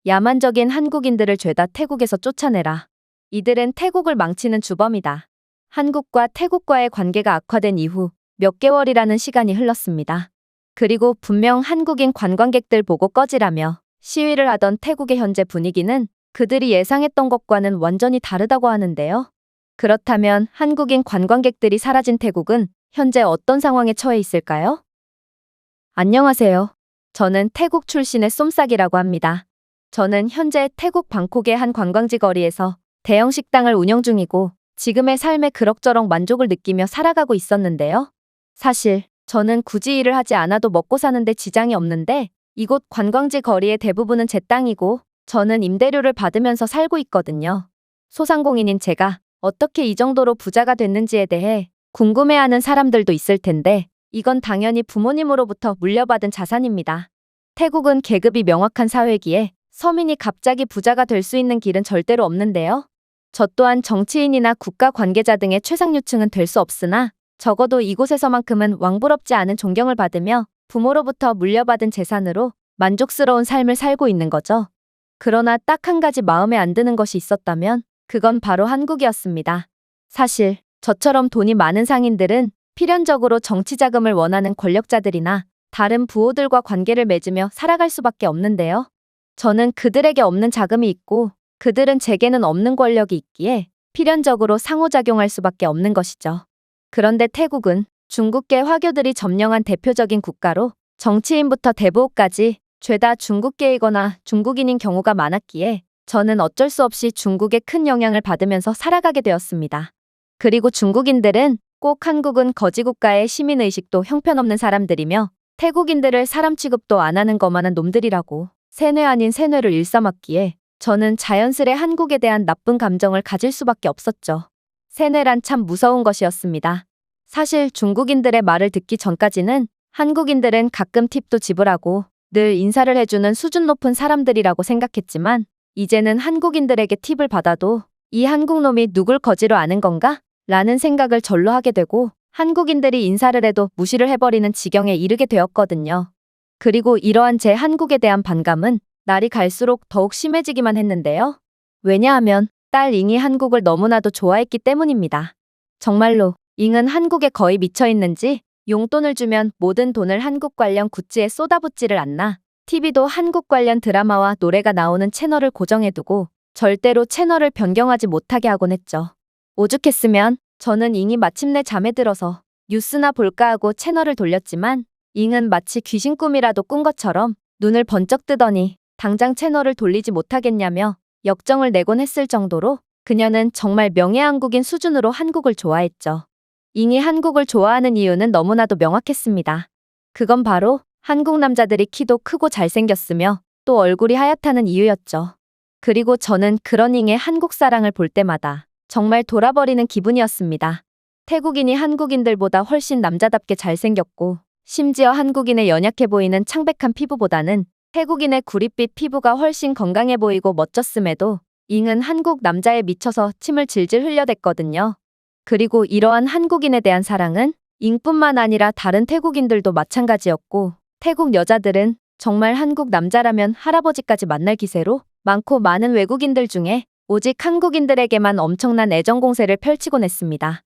야만적인 한국인들을 죄다 태국에서 쫓아내라. 이들은 태국을 망치는 주범이다. 한국과 태국과의 관계가 악화된 이후 몇 개월이라는 시간이 흘렀습니다. 그리고 분명 한국인 관광객들 보고 꺼지라며 시위를 하던 태국의 현재 분위기는 그들이 예상했던 것과는 완전히 다르다고 하는데요. 그렇다면 한국인 관광객들이 사라진 태국은 현재 어떤 상황에 처해 있을까요? 안녕하세요. 저는 태국 출신의 쏨싹이라고 합니다. 저는 현재 태국 방콕의 한 관광지 거리에서 대형 식당을 운영 중이고 지금의 삶에 그럭저럭 만족을 느끼며 살아가고 있었는데요. 사실 저는 굳이 일을 하지 않아도 먹고 사는데 지장이 없는데 이곳 관광지 거리의 대부분은 제 땅이고 저는 임대료를 받으면서 살고 있거든요. 소상공인인 제가 어떻게 이 정도로 부자가 됐는지에 대해 궁금해하는 사람들도 있을 텐데 이건 당연히 부모님으로부터 물려받은 자산입니다. 태국은 계급이 명확한 사회기에 서민이 갑자기 부자가 될 수 있는 길은 절대로 없는데요. 저 또한 정치인이나 국가 관계자 등의 최상류층은 될 수 없으나 적어도 이곳에서만큼은 왕부럽지 않은 존경을 받으며 부모로부터 물려받은 재산으로 만족스러운 삶을 살고 있는 거죠. 그러나 딱 한 가지 마음에 안 드는 것이 있었다면 그건 바로 한국이었습니다. 사실 저처럼 돈이 많은 상인들은 필연적으로 정치 자금을 원하는 권력자들이나 다른 부호들과 관계를 맺으며 살아갈 수밖에 없는데요. 저는 그들에게 없는 자금이 있고 그들은 제게는 없는 권력이 있기에 필연적으로 상호작용할 수밖에 없는 것이죠. 그런데 태국은 중국계 화교들이 점령한 대표적인 국가로 정치인부터 대부호까지 죄다 중국계이거나 중국인인 경우가 많았기에 저는 어쩔 수 없이 중국의 큰 영향을 받으면서 살아가게 되었습니다. 그리고 중국인들은 꼭 한국은 거지국가의 시민의식도 형편없는 사람들이며 태국인들을 사람 취급도 안 하는 거만한 놈들이라고 세뇌 아닌 세뇌를 일삼았기에 저는 자연스레 한국에 대한 나쁜 감정을 가질 수밖에 없었죠. 세뇌란 참 무서운 것이었습니다. 사실 중국인들의 말을 듣기 전까지는 한국인들은 가끔 팁도 지불하고 늘 인사를 해주는 수준 높은 사람들이라고 생각했지만 이제는 한국인들에게 팁을 받아도 이 한국놈이 누굴 거지로 아는 건가? 라는 생각을 절로 하게 되고 한국인들이 인사를 해도 무시를 해버리는 지경에 이르게 되었거든요. 그리고 이러한 제 한국에 대한 반감은 날이 갈수록 더욱 심해지기만 했는데요. 왜냐하면 딸 잉이 한국을 너무나도 좋아했기 때문입니다. 정말로 잉은 한국에 거의 미쳐있는지 용돈을 주면 모든 돈을 한국 관련 굿즈에 쏟아붓지를 않나 TV도 한국 관련 드라마와 노래가 나오는 채널을 고정해두고 절대로 채널을 변경하지 못하게 하곤 했죠. 오죽했으면 저는 잉이 마침내 잠에 들어서 뉴스나 볼까 하고 채널을 돌렸지만 잉은 마치 귀신 꿈이라도 꾼 것처럼 눈을 번쩍 뜨더니 당장 채널을 돌리지 못하겠냐며 역정을 내곤 했을 정도로 그녀는 정말 명예한국인 수준으로 한국을 좋아했죠. 잉이 한국을 좋아하는 이유는 너무나도 명확했습니다. 그건 바로 한국 남자들이 키도 크고 잘생겼으며 또 얼굴이 하얗다는 이유였죠. 그리고 저는 그런 잉의 한국 사랑을 볼 때마다 정말 돌아버리는 기분이었습니다. 태국인이 한국인들보다 훨씬 남자답게 잘생겼고 심지어 한국인의 연약해 보이는 창백한 피부보다는 태국인의 구릿빛 피부가 훨씬 건강해 보이고 멋졌음에도 잉은 한국 남자에 미쳐서 침을 질질 흘려댔거든요. 그리고 이러한 한국인에 대한 사랑은 잉뿐만 아니라 다른 태국인들도 마찬가지였고 태국 여자들은 정말 한국 남자라면 할아버지까지 만날 기세로 많고 많은 외국인들 중에 오직 한국인들에게만 엄청난 애정 공세를 펼치곤 했습니다.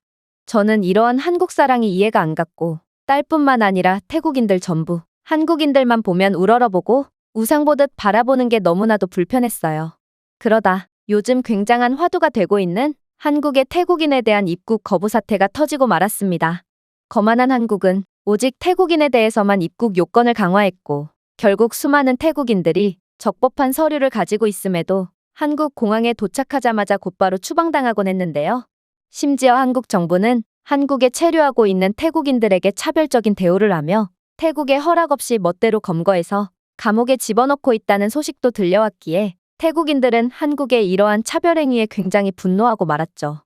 저는 이러한 한국 사랑이 이해가 안 갔고 딸뿐만 아니라 태국인들 전부 한국인들만 보면 우러러보고 우상 보듯 바라보는 게 너무나도 불편했어요. 그러다 요즘 굉장한 화두가 되고 있는 한국의 태국인에 대한 입국 거부 사태가 터지고 말았습니다. 거만한 한국은 오직 태국인에 대해서만 입국 요건을 강화했고 결국 수많은 태국인들이 적법한 서류를 가지고 있음에도 한국 공항에 도착하자마자 곧바로 추방당하곤 했는데요. 심지어 한국 정부는 한국에 체류하고 있는 태국인들에게 차별적인 대우를 하며 태국의 허락 없이 멋대로 검거해서 감옥에 집어넣고 있다는 소식도 들려왔기에 태국인들은 한국의 이러한 차별행위에 굉장히 분노하고 말았죠.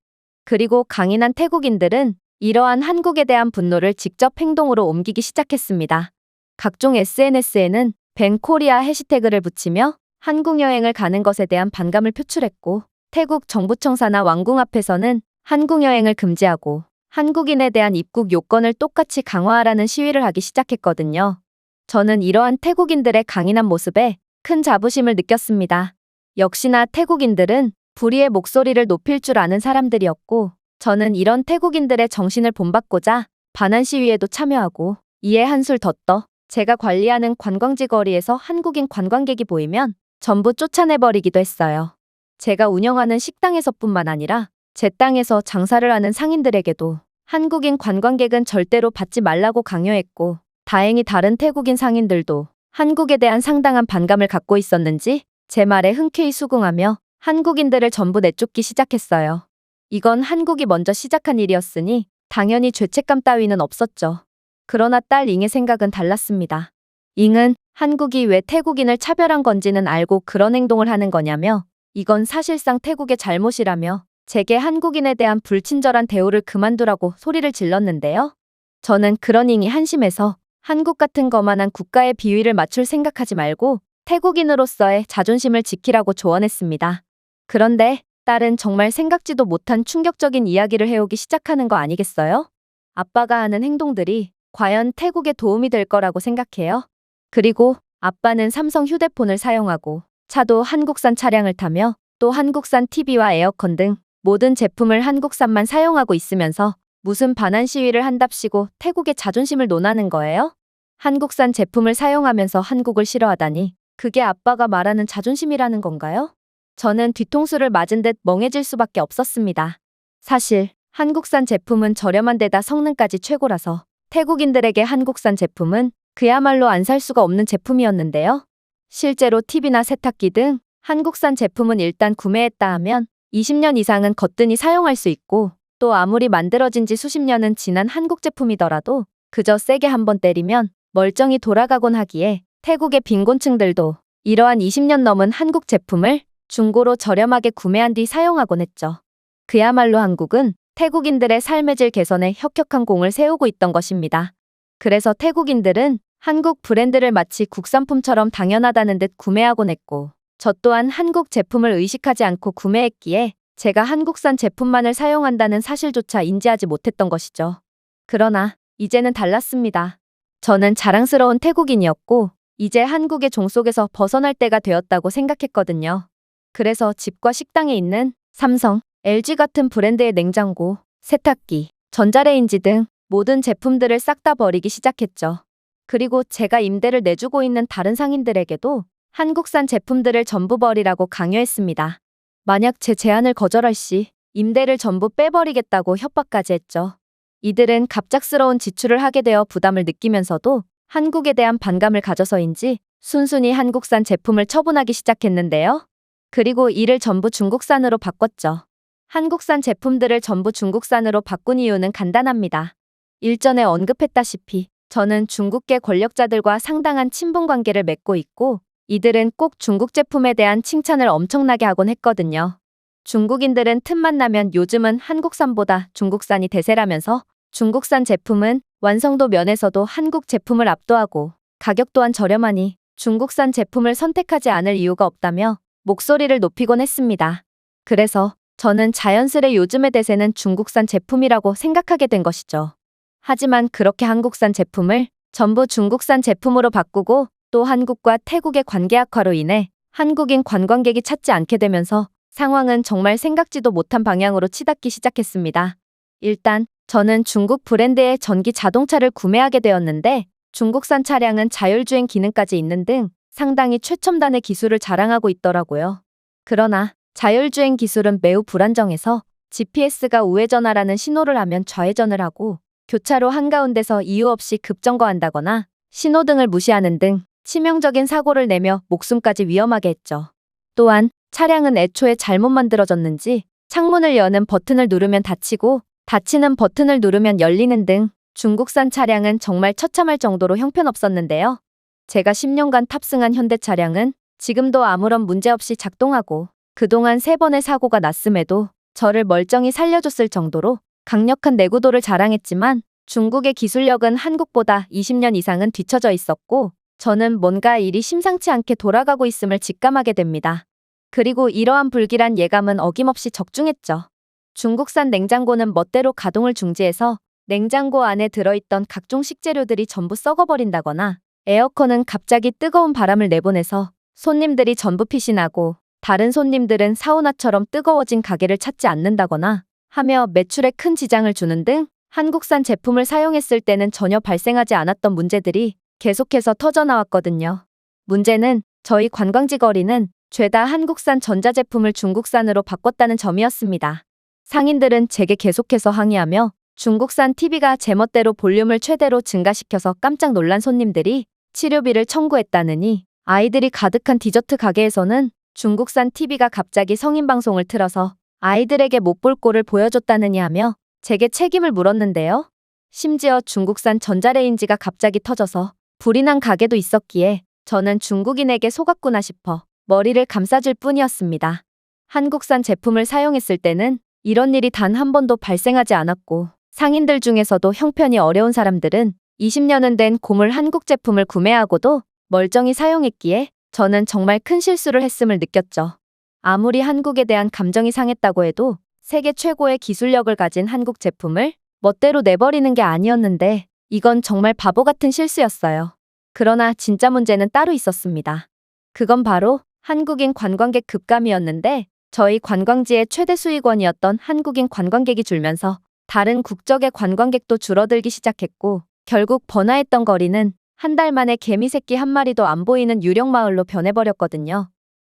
그리고 강인한 태국인들은 이러한 한국에 대한 분노를 직접 행동으로 옮기기 시작했습니다. 각종 SNS에는 밴 코리아 해시태그를 붙이며 한국 여행을 가는 것에 대한 반감을 표출했고 태국 정부청사나 왕궁 앞에서는 한국 여행을 금지하고 한국인에 대한 입국 요건을 똑같이 강화하라는 시위를 하기 시작했거든요. 저는 이러한 태국인들의 강인한 모습에 큰 자부심을 느꼈습니다. 역시나 태국인들은 불의의 목소리를 높일 줄 아는 사람들이었고, 저는 이런 태국인들의 정신을 본받고자 반환 시위에도 참여하고, 이에 한술 더 떠 제가 관리하는 관광지 거리에서 한국인 관광객이 보이면 전부 쫓아내버리기도 했어요. 제가 운영하는 식당에서뿐만 아니라 제 땅에서 장사를 하는 상인들에게도 한국인 관광객은 절대로 받지 말라고 강요했고, 다행히 다른 태국인 상인들도 한국에 대한 상당한 반감을 갖고 있었는지 제 말에 흔쾌히 수긍하며 한국인들을 전부 내쫓기 시작했어요. 이건 한국이 먼저 시작한 일이었으니 당연히 죄책감 따위는 없었죠. 그러나 딸 잉의 생각은 달랐습니다. 잉은 한국이 왜 태국인을 차별한 건지는 알고 그런 행동을 하는 거냐며, 이건 사실상 태국의 잘못이라며 제게 한국인에 대한 불친절한 대우를 그만두라고 소리를 질렀는데요. 저는 그런 잉이 한심해서 한국 같은 거만한 국가의 비위를 맞출 생각하지 말고 태국인으로서의 자존심을 지키라고 조언했습니다. 그런데 딸은 정말 생각지도 못한 충격적인 이야기를 해오기 시작하는 거 아니겠어요? 아빠가 하는 행동들이 과연 태국에 도움이 될 거라고 생각해요? 그리고 아빠는 삼성 휴대폰을 사용하고 차도 한국산 차량을 타며 또 한국산 TV와 에어컨 등 모든 제품을 한국산만 사용하고 있으면서 무슨 반환 시위를 한답시고 태국의 자존심을 논하는 거예요? 한국산 제품을 사용하면서 한국을 싫어하다니 그게 아빠가 말하는 자존심이라는 건가요? 저는 뒤통수를 맞은 듯 멍해질 수밖에 없었습니다. 사실 한국산 제품은 저렴한 데다 성능까지 최고라서 태국인들에게 한국산 제품은 그야말로 안 살 수가 없는 제품이었는데요. 실제로 TV나 세탁기 등 한국산 제품은 일단 구매했다 하면 20년 이상은 거뜬히 사용할 수 있고, 또 아무리 만들어진 지 수십 년은 지난 한국 제품이더라도 그저 세게 한번 때리면 멀쩡히 돌아가곤 하기에 태국의 빈곤층들도 이러한 20년 넘은 한국 제품을 중고로 저렴하게 구매한 뒤 사용하곤 했죠. 그야말로 한국은 태국인들의 삶의 질 개선에 혁혁한 공을 세우고 있던 것입니다. 그래서 태국인들은 한국 브랜드를 마치 국산품처럼 당연하다는 듯 구매하곤 했고, 저 또한 한국 제품을 의식하지 않고 구매했기에 제가 한국산 제품만을 사용한다는 사실조차 인지하지 못했던 것이죠. 그러나 이제는 달랐습니다. 저는 자랑스러운 태국인이었고 이제 한국의 종 속에서 벗어날 때가 되었다고 생각했거든요. 그래서 집과 식당에 있는 삼성, LG 같은 브랜드의 냉장고, 세탁기, 전자레인지 등 모든 제품들을 싹 다 버리기 시작했죠. 그리고 제가 임대를 내주고 있는 다른 상인들에게도 한국산 제품들을 전부 버리라고 강요했습니다. 만약 제 제안을 거절할 시 임대를 전부 빼버리겠다고 협박까지 했죠. 이들은 갑작스러운 지출을 하게 되어 부담을 느끼면서도 한국에 대한 반감을 가져서인지 순순히 한국산 제품을 처분하기 시작했는데요. 그리고 이를 전부 중국산으로 바꿨죠. 한국산 제품들을 전부 중국산으로 바꾼 이유는 간단합니다. 일전에 언급했다시피 저는 중국계 권력자들과 상당한 친분 관계를 맺고 있고, 이들은 꼭 중국 제품에 대한 칭찬을 엄청나게 하곤 했거든요. 중국인들은 틈만 나면 요즘은 한국산보다 중국산이 대세라면서 중국산 제품은 완성도 면에서도 한국 제품을 압도하고 가격 또한 저렴하니 중국산 제품을 선택하지 않을 이유가 없다며 목소리를 높이곤 했습니다. 그래서 저는 자연스레 요즘의 대세는 중국산 제품이라고 생각하게 된 것이죠. 하지만 그렇게 한국산 제품을 전부 중국산 제품으로 바꾸고 또 한국과 태국의 관계 악화로 인해 한국인 관광객이 찾지 않게 되면서 상황은 정말 생각지도 못한 방향으로 치닫기 시작했습니다. 일단 저는 중국 브랜드의 전기 자동차를 구매하게 되었는데 중국산 차량은 자율주행 기능까지 있는 등 상당히 최첨단의 기술을 자랑하고 있더라고요. 그러나 자율주행 기술은 매우 불안정해서 GPS가 우회전하라는 신호를 하면 좌회전을 하고 교차로 한가운데서 이유 없이 급정거한다거나 신호등을 무시하는 등 치명적인 사고를 내며 목숨까지 위험하게 했죠. 또한 차량은 애초에 잘못 만들어졌는지 창문을 여는 버튼을 누르면 닫히고 닫히는 버튼을 누르면 열리는 등 중국산 차량은 정말 처참할 정도로 형편없었는데요. 제가 10년간 탑승한 현대 차량은 지금도 아무런 문제 없이 작동하고 그동안 3번의 사고가 났음에도 저를 멀쩡히 살려줬을 정도로 강력한 내구도를 자랑했지만 중국의 기술력은 한국보다 20년 이상은 뒤처져 있었고 저는 뭔가 일이 심상치 않게 돌아가고 있음을 직감하게 됩니다. 그리고 이러한 불길한 예감은 어김없이 적중했죠. 중국산 냉장고는 멋대로 가동을 중지해서 냉장고 안에 들어있던 각종 식재료들이 전부 썩어버린다거나 에어컨은 갑자기 뜨거운 바람을 내보내서 손님들이 전부 피신하고 다른 손님들은 사우나처럼 뜨거워진 가게를 찾지 않는다거나 하며 매출에 큰 지장을 주는 등 한국산 제품을 사용했을 때는 전혀 발생하지 않았던 문제들이 계속해서 터져나왔거든요. 문제는 저희 관광지 거리는 죄다 한국산 전자제품을 중국산으로 바꿨다는 점이었습니다. 상인들은 제게 계속해서 항의하며 중국산 TV가 제멋대로 볼륨을 최대로 증가시켜서 깜짝 놀란 손님들이 치료비를 청구했다느니 아이들이 가득한 디저트 가게에서는 중국산 TV가 갑자기 성인 방송을 틀어서 아이들에게 못 볼 꼴을 보여줬다느니 하며 제게 책임을 물었는데요. 심지어 중국산 전자레인지가 갑자기 터져서 불이 난 가게도 있었기에 저는 중국인에게 속았구나 싶어 머리를 감싸줄 뿐이었습니다. 한국산 제품을 사용했을 때는 이런 일이 단 한 번도 발생하지 않았고 상인들 중에서도 형편이 어려운 사람들은 20년은 된 고물 한국 제품을 구매하고도 멀쩡히 사용했기에 저는 정말 큰 실수를 했음을 느꼈죠. 아무리 한국에 대한 감정이 상했다고 해도 세계 최고의 기술력을 가진 한국 제품을 멋대로 내버리는 게 아니었는데 이건 정말 바보 같은 실수였어요. 그러나 진짜 문제는 따로 있었습니다. 그건 바로 한국인 관광객 급감이었는데 저희 관광지의 최대 수익원이었던 한국인 관광객이 줄면서 다른 국적의 관광객도 줄어들기 시작했고 결국 번화했던 거리는 한 달 만에 개미 새끼 한 마리도 안 보이는 유령 마을로 변해버렸거든요.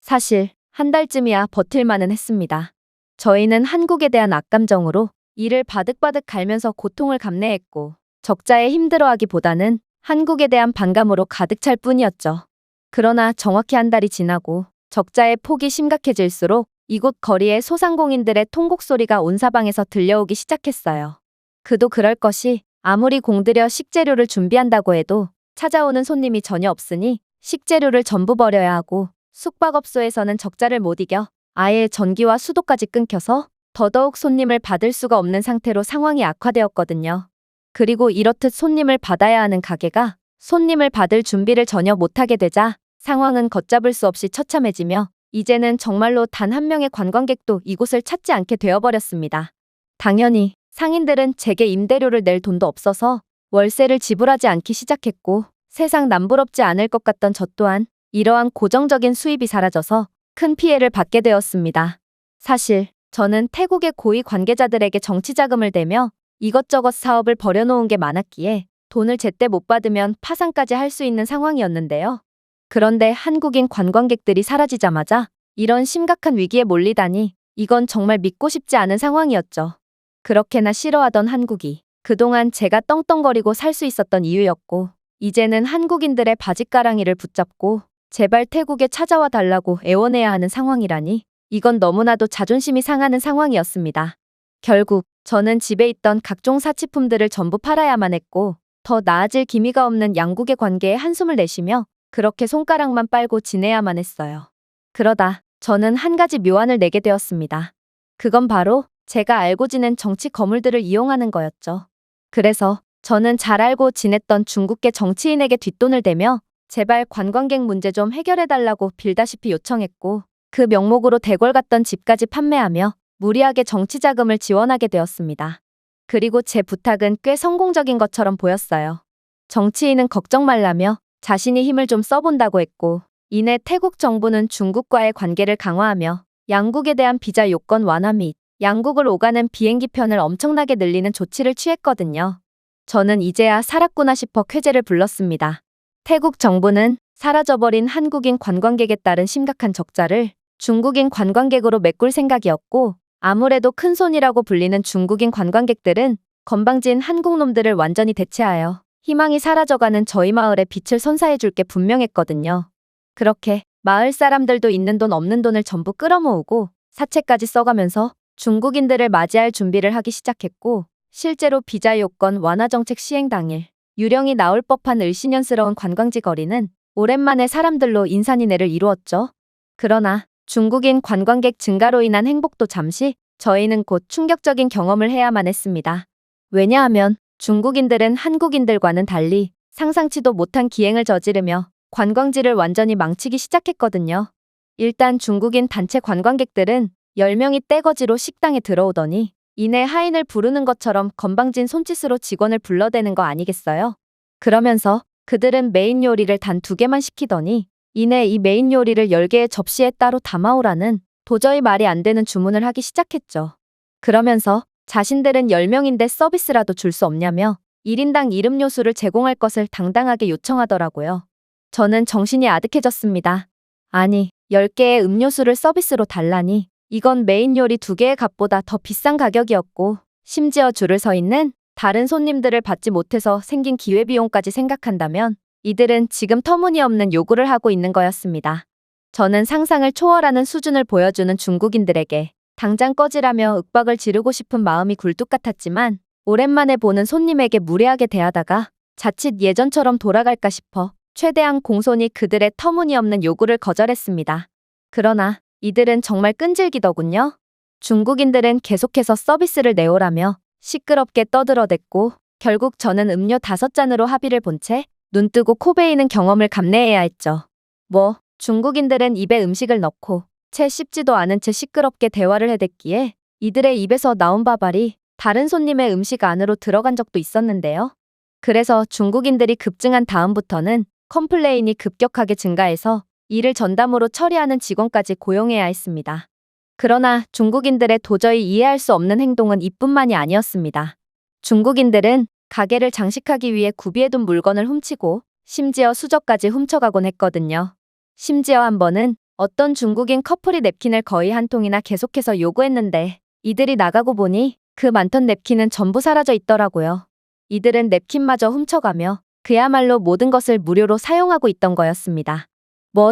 사실 한 달쯤이야 버틸만은 했습니다. 저희는 한국에 대한 악감정으로 이를 바득바득 갈면서 고통을 감내했고 적자에 힘들어하기보다는 한국에 대한 반감으로 가득 찰 뿐이었죠. 그러나 정확히 한 달이 지나고 적자의 폭이 심각해질수록 이곳 거리에 소상공인들의 통곡 소리가 온 사방에서 들려오기 시작했어요. 그도 그럴 것이 아무리 공들여 식재료를 준비한다고 해도 찾아오는 손님이 전혀 없으니 식재료를 전부 버려야 하고 숙박업소에서는 적자를 못 이겨 아예 전기와 수도까지 끊겨서 더더욱 손님을 받을 수가 없는 상태로 상황이 악화되었거든요. 그리고 이렇듯 손님을 받아야 하는 가게가 손님을 받을 준비를 전혀 못하게 되자 상황은 걷잡을 수 없이 처참해지며 이제는 정말로 단 한 명의 관광객도 이곳을 찾지 않게 되어버렸습니다. 당연히 상인들은 제게 임대료를 낼 돈도 없어서 월세를 지불하지 않기 시작했고 세상 남부럽지 않을 것 같던 저 또한 이러한 고정적인 수입이 사라져서 큰 피해를 받게 되었습니다. 사실 저는 태국의 고위 관계자들에게 정치 자금을 대며 이것저것 사업을 벌여놓은 게 많았기에 돈을 제때 못 받으면 파산까지 할 수 있는 상황이었는데요. 그런데 한국인 관광객들이 사라지자마자 이런 심각한 위기에 몰리다니 이건 정말 믿고 싶지 않은 상황이었죠. 그렇게나 싫어하던 한국이 그동안 제가 떵떵거리고 살 수 있었던 이유였고 이제는 한국인들의 바짓가랑이를 붙잡고 제발 태국에 찾아와 달라고 애원해야 하는 상황이라니 이건 너무나도 자존심이 상하는 상황이었습니다. 결국 저는 집에 있던 각종 사치품들을 전부 팔아야만 했고 더 나아질 기미가 없는 양국의 관계에 한숨을 내쉬며 그렇게 손가락만 빨고 지내야만 했어요. 그러다 저는 한 가지 묘안을 내게 되었습니다. 그건 바로 제가 알고 지낸 정치 거물들을 이용하는 거였죠. 그래서 저는 잘 알고 지냈던 중국계 정치인에게 뒷돈을 대며 제발 관광객 문제 좀 해결해달라고 빌다시피 요청했고 그 명목으로 대궐 갔던 집까지 판매하며 무리하게 정치 자금을 지원하게 되었습니다. 그리고 제 부탁은 꽤 성공적인 것처럼 보였어요. 정치인은 걱정 말라며 자신이 힘을 좀 써본다고 했고 이내 태국 정부는 중국과의 관계를 강화하며 양국에 대한 비자 요건 완화 및 양국을 오가는 비행기편을 엄청나게 늘리는 조치를 취했거든요. 저는 이제야 살았구나 싶어 쾌재를 불렀습니다. 태국 정부는 사라져버린 한국인 관광객에 따른 심각한 적자를 중국인 관광객으로 메꿀 생각이었고 아무래도 큰손이라고 불리는 중국인 관광객들은 건방진 한국놈들을 완전히 대체하여 희망이 사라져가는 저희 마을에 빛을 선사해줄 게 분명했거든요. 그렇게 마을 사람들도 있는 돈 없는 돈을 전부 끌어모으고 사채까지 써가면서 중국인들을 맞이할 준비를 하기 시작했고 실제로 비자 요건 완화 정책 시행 당일 유령이 나올 법한 을씨년스러운 관광지 거리는 오랜만에 사람들로 인산인해를 이루었죠. 그러나 중국인 관광객 증가로 인한 행복도 잠시 저희는 곧 충격적인 경험을 해야만 했습니다. 왜냐하면 중국인들은 한국인들과는 달리 상상치도 못한 기행을 저지르며 관광지를 완전히 망치기 시작했거든요. 일단 중국인 단체 관광객들은 10명이 떼거지로 식당에 들어오더니 이내 하인을 부르는 것처럼 건방진 손짓으로 직원을 불러대는 거 아니겠어요? 그러면서 그들은 메인 요리를 단 2개만 시키더니 이내 이 메인 요리를 10개의 접시에 따로 담아오라는 도저히 말이 안 되는 주문을 하기 시작했죠. 그러면서 자신들은 10명인데 서비스라도 줄 수 없냐며 1인당 이름료수를 제공할 것을 당당하게 요청하더라고요. 저는 정신이 아득해졌습니다. 아니, 10개의 음료수를 서비스로 달라니 이건 메인 요리 2개의 값보다 더 비싼 가격이었고 심지어 줄을 서 있는 다른 손님들을 받지 못해서 생긴 기회비용까지 생각한다면 이들은 지금 터무니없는 요구를 하고 있는 거였습니다. 저는 상상을 초월하는 수준을 보여주는 중국인들에게 당장 꺼지라며 윽박을 지르고 싶은 마음이 굴뚝 같았지만 오랜만에 보는 손님에게 무례하게 대하다가 자칫 예전처럼 돌아갈까 싶어 최대한 공손히 그들의 터무니없는 요구를 거절했습니다. 그러나 이들은 정말 끈질기더군요. 중국인들은 계속해서 서비스를 내오라며 시끄럽게 떠들어댔고 결국 저는 음료 5잔으로 합의를 본 채 눈뜨고 코 베이는 경험을 감내해야 했죠. 중국인들은 입에 음식을 넣고 채 씹지도 않은 채 시끄럽게 대화를 해댔기에 이들의 입에서 나온 밥알이 다른 손님의 음식 안으로 들어간 적도 있었는데요. 그래서 중국인들이 급증한 다음부터는 컴플레인이 급격하게 증가해서 이를 전담으로 처리하는 직원까지 고용해야 했습니다. 그러나 중국인들의 도저히 이해할 수 없는 행동은 이뿐만이 아니었습니다. 중국인들은 가게를 장식하기 위해 구비해둔 물건을 훔치고 심지어 수저까지 훔쳐가곤 했거든요. 심지어 한 번은 어떤 중국인 커플이 냅킨을 거의 한 통이나 계속해서 요구했는데 이들이 나가고 보니 그 많던 냅킨은 전부 사라져 있더라고요. 이들은 냅킨마저 훔쳐가며 그야말로 모든 것을 무료로 사용하고 있던 거였습니다.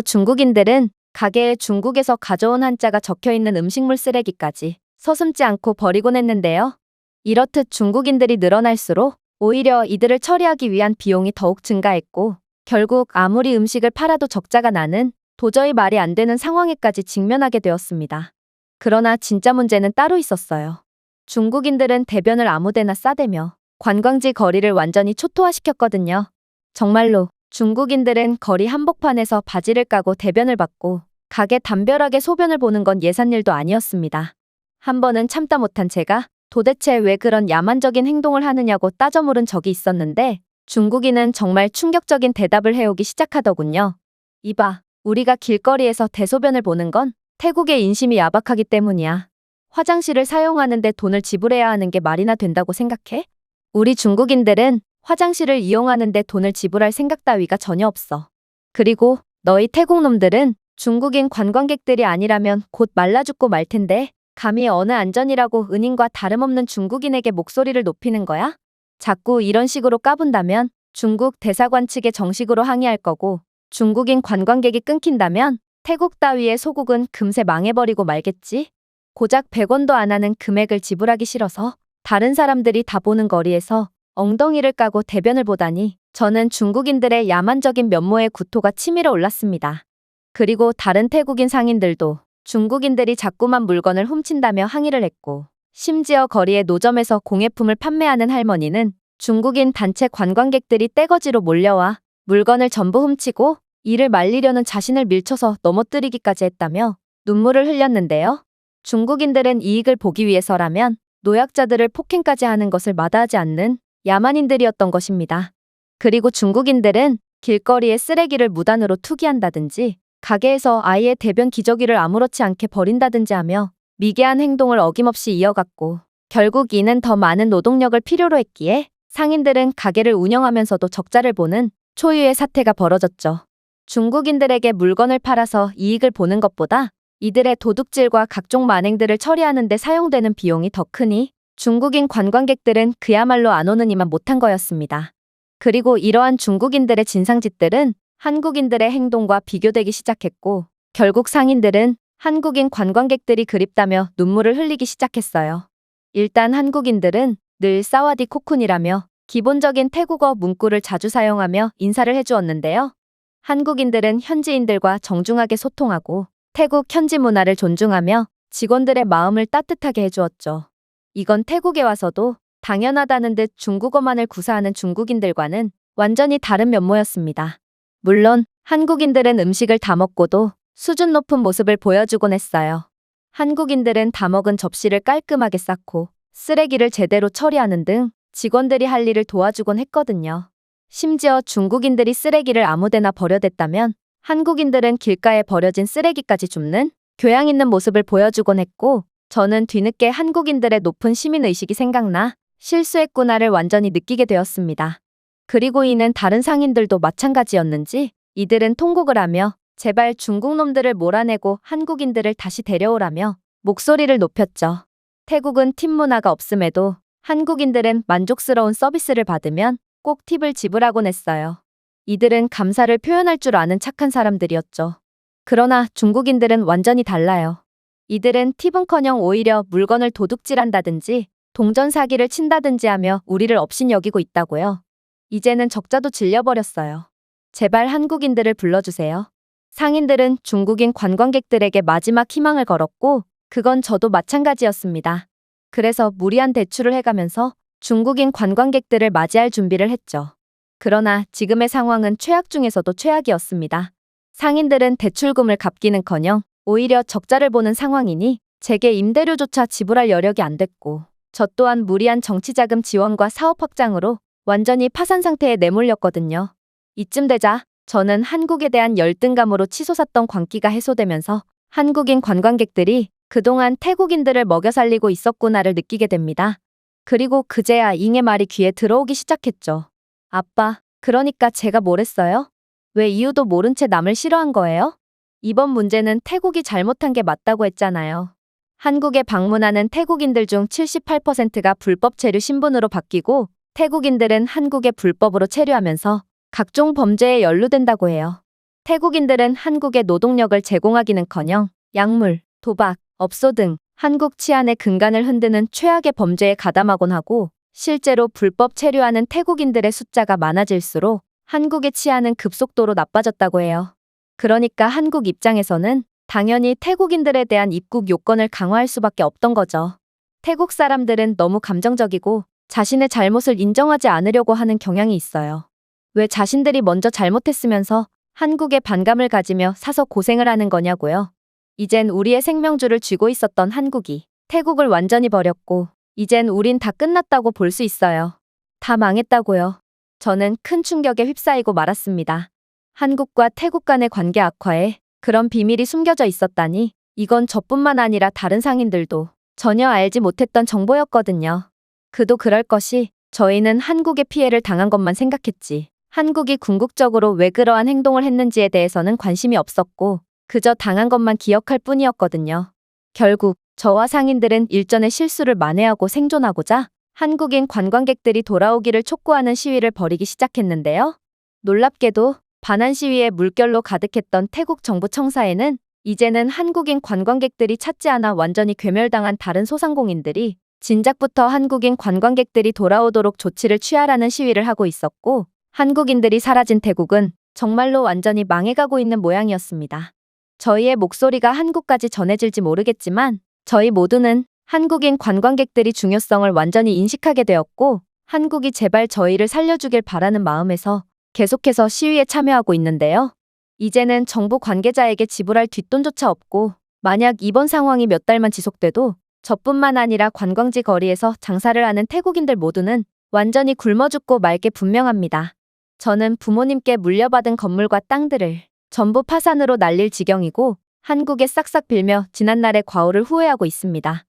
중국인들은 가게에 중국에서 가져온 한자가 적혀있는 음식물 쓰레기까지 서슴지 않고 버리곤 했는데요. 이렇듯 중국인들이 늘어날수록 오히려 이들을 처리하기 위한 비용이 더욱 증가했고 결국 아무리 음식을 팔아도 적자가 나는 도저히 말이 안 되는 상황에까지 직면하게 되었습니다. 그러나 진짜 문제는 따로 있었어요. 중국인들은 대변을 아무데나 싸대며 관광지 거리를 완전히 초토화시켰거든요. 정말로 중국인들은 거리 한복판에서 바지를 까고 대변을 받고 가게 담벼락에 소변을 보는 건 예산일도 아니었습니다. 한 번은 참다 못한 제가 도대체 왜 그런 야만적인 행동을 하느냐고 따져 물은 적이 있었는데 중국인은 정말 충격적인 대답을 해오기 시작하더군요. 이봐, 우리가 길거리에서 대소변을 보는 건 태국의 인심이 야박하기 때문이야. 화장실을 사용하는데 돈을 지불해야 하는 게 말이나 된다고 생각해? 우리 중국인들은 화장실을 이용하는데 돈을 지불할 생각 따위가 전혀 없어. 그리고 너희 태국 놈들은 중국인 관광객들이 아니라면 곧 말라 죽고 말 텐데 감히 어느 안전이라고 은인과 다름없는 중국인에게 목소리를 높이는 거야? 자꾸 이런 식으로 까분다면 중국 대사관 측에 정식으로 항의할 거고 중국인 관광객이 끊긴다면 태국 따위의 소국은 금세 망해버리고 말겠지? 고작 100원도 안 하는 금액을 지불하기 싫어서 다른 사람들이 다 보는 거리에서 엉덩이를 까고 대변을 보다니 저는 중국인들의 야만적인 면모의 구토가 치밀어 올랐습니다. 그리고 다른 태국인 상인들도 중국인들이 자꾸만 물건을 훔친다며 항의를 했고 심지어 거리의 노점에서 공예품을 판매하는 할머니는 중국인 단체 관광객들이 떼거지로 몰려와 물건을 전부 훔치고 이를 말리려는 자신을 밀쳐서 넘어뜨리기까지 했다며 눈물을 흘렸는데요. 중국인들은 이익을 보기 위해서라면 노약자들을 폭행까지 하는 것을 마다하지 않는 야만인들이었던 것입니다. 그리고 중국인들은 길거리에 쓰레기를 무단으로 투기한다든지 가게에서 아이의 대변 기저귀를 아무렇지 않게 버린다든지 하며 미개한 행동을 어김없이 이어갔고 결국 이는 더 많은 노동력을 필요로 했기에 상인들은 가게를 운영하면서도 적자를 보는 초유의 사태가 벌어졌죠. 중국인들에게 물건을 팔아서 이익을 보는 것보다 이들의 도둑질과 각종 만행들을 처리하는 데 사용되는 비용이 더 크니 중국인 관광객들은 그야말로 안 오는 이만 못한 거였습니다. 그리고 이러한 중국인들의 진상짓들은 한국인들의 행동과 비교되기 시작했고 결국 상인들은 한국인 관광객들이 그립다며 눈물을 흘리기 시작했어요. 일단 한국인들은 늘 사와디 코쿤이라며 기본적인 태국어 문구를 자주 사용하며 인사를 해주었는데요. 한국인들은 현지인들과 정중하게 소통하고 태국 현지 문화를 존중하며 직원들의 마음을 따뜻하게 해주었죠. 이건 태국에 와서도 당연하다는 듯 중국어만을 구사하는 중국인들과는 완전히 다른 면모였습니다. 물론 한국인들은 음식을 다 먹고도 수준 높은 모습을 보여주곤 했어요. 한국인들은 다 먹은 접시를 깔끔하게 쌓고 쓰레기를 제대로 처리하는 등 직원들이 할 일을 도와주곤 했거든요. 심지어 중국인들이 쓰레기를 아무데나 버려댔다면 한국인들은 길가에 버려진 쓰레기까지 줍는 교양 있는 모습을 보여주곤 했고, 저는 뒤늦게 한국인들의 높은 시민의식이 생각나 실수했구나를 완전히 느끼게 되었습니다. 그리고 이는 다른 상인들도 마찬가지였는지 이들은 통곡을 하며 제발 중국 놈들을 몰아내고 한국인들을 다시 데려오라며 목소리를 높였죠. 태국은 팁 문화가 없음에도 한국인들은 만족스러운 서비스를 받으면 꼭 팁을 지불하곤 했어요. 이들은 감사를 표현할 줄 아는 착한 사람들이었죠. 그러나 중국인들은 완전히 달라요. 이들은 팁은커녕 오히려 물건을 도둑질한다든지 동전 사기를 친다든지 하며 우리를 업신여기고 있다고요. 이제는 적자도 질려버렸어요. 제발 한국인들을 불러주세요. 상인들은 중국인 관광객들에게 마지막 희망을 걸었고, 그건 저도 마찬가지였습니다. 그래서 무리한 대출을 해가면서 중국인 관광객들을 맞이할 준비를 했죠. 그러나 지금의 상황은 최악 중에서도 최악이었습니다. 상인들은 대출금을 갚기는커녕 오히려 적자를 보는 상황이니 제게 임대료조차 지불할 여력이 안 됐고, 저 또한 무리한 정치자금 지원과 사업 확장으로 완전히 파산 상태에 내몰렸거든요. 이쯤 되자 저는 한국에 대한 열등감으로 치솟았던 광기가 해소되면서 한국인 관광객들이 그동안 태국인들을 먹여 살리고 있었구나를 느끼게 됩니다. 그리고 그제야 잉의 말이 귀에 들어오기 시작했죠. 아빠, 그러니까 제가 뭘 했어요? 왜 이유도 모른 채 남을 싫어한 거예요? 이번 문제는 태국이 잘못한 게 맞다고 했잖아요. 한국에 방문하는 태국인들 중 78%가 불법 체류 신분으로 바뀌고, 태국인들은 한국에 불법으로 체류하면서 각종 범죄에 연루된다고 해요. 태국인들은 한국에 노동력을 제공하기는커녕 약물, 도박, 업소 등 한국 치안의 근간을 흔드는 최악의 범죄에 가담하곤 하고, 실제로 불법 체류하는 태국인들의 숫자가 많아질수록 한국의 치안은 급속도로 나빠졌다고 해요. 그러니까 한국 입장에서는 당연히 태국인들에 대한 입국 요건을 강화할 수밖에 없던 거죠. 태국 사람들은 너무 감정적이고 자신의 잘못을 인정하지 않으려고 하는 경향이 있어요. 왜 자신들이 먼저 잘못했으면서 한국에 반감을 가지며 사서 고생을 하는 거냐고요. 이젠 우리의 생명줄을 쥐고 있었던 한국이 태국을 완전히 버렸고, 이젠 우린 다 끝났다고 볼 수 있어요. 다 망했다고요. 저는 큰 충격에 휩싸이고 말았습니다. 한국과 태국 간의 관계 악화에 그런 비밀이 숨겨져 있었다니, 이건 저뿐만 아니라 다른 상인들도 전혀 알지 못했던 정보였거든요. 그도 그럴 것이, 저희는 한국의 피해를 당한 것만 생각했지 한국이 궁극적으로 왜 그러한 행동을 했는지에 대해서는 관심이 없었고, 그저 당한 것만 기억할 뿐이었거든요. 결국 저와 상인들은 일전의 실수를 만회하고 생존하고자 한국인 관광객들이 돌아오기를 촉구하는 시위를 벌이기 시작했는데요. 놀랍게도 반환 시위에 물결로 가득했던 태국 정부 청사에는 이제는 한국인 관광객들이 찾지 않아 완전히 괴멸당한 다른 소상공인들이 진작부터 한국인 관광객들이 돌아오도록 조치를 취하라는 시위를 하고 있었고, 한국인들이 사라진 태국은 정말로 완전히 망해가고 있는 모양이었습니다. 저희의 목소리가 한국까지 전해질지 모르겠지만 저희 모두는 한국인 관광객들이 중요성을 완전히 인식하게 되었고, 한국이 제발 저희를 살려주길 바라는 마음에서 계속해서 시위에 참여하고 있는데요. 이제는 정부 관계자에게 지불할 뒷돈조차 없고, 만약 이번 상황이 몇 달만 지속돼도 저뿐만 아니라 관광지 거리에서 장사를 하는 태국인들 모두는 완전히 굶어 죽고 말 게 분명합니다. 저는 부모님께 물려받은 건물과 땅들을 전부 파산으로 날릴 지경이고, 한국에 싹싹 빌며 지난날의 과오를 후회하고 있습니다.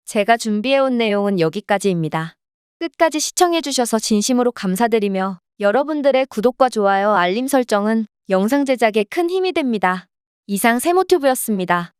제가 준비해온 내용은 여기까지입니다. 끝까지 시청해주셔서 진심으로 감사드리며 여러분들의 구독과 좋아요, 알림 설정은 영상 제작에 큰 힘이 됩니다. 이상 세모튜브였습니다.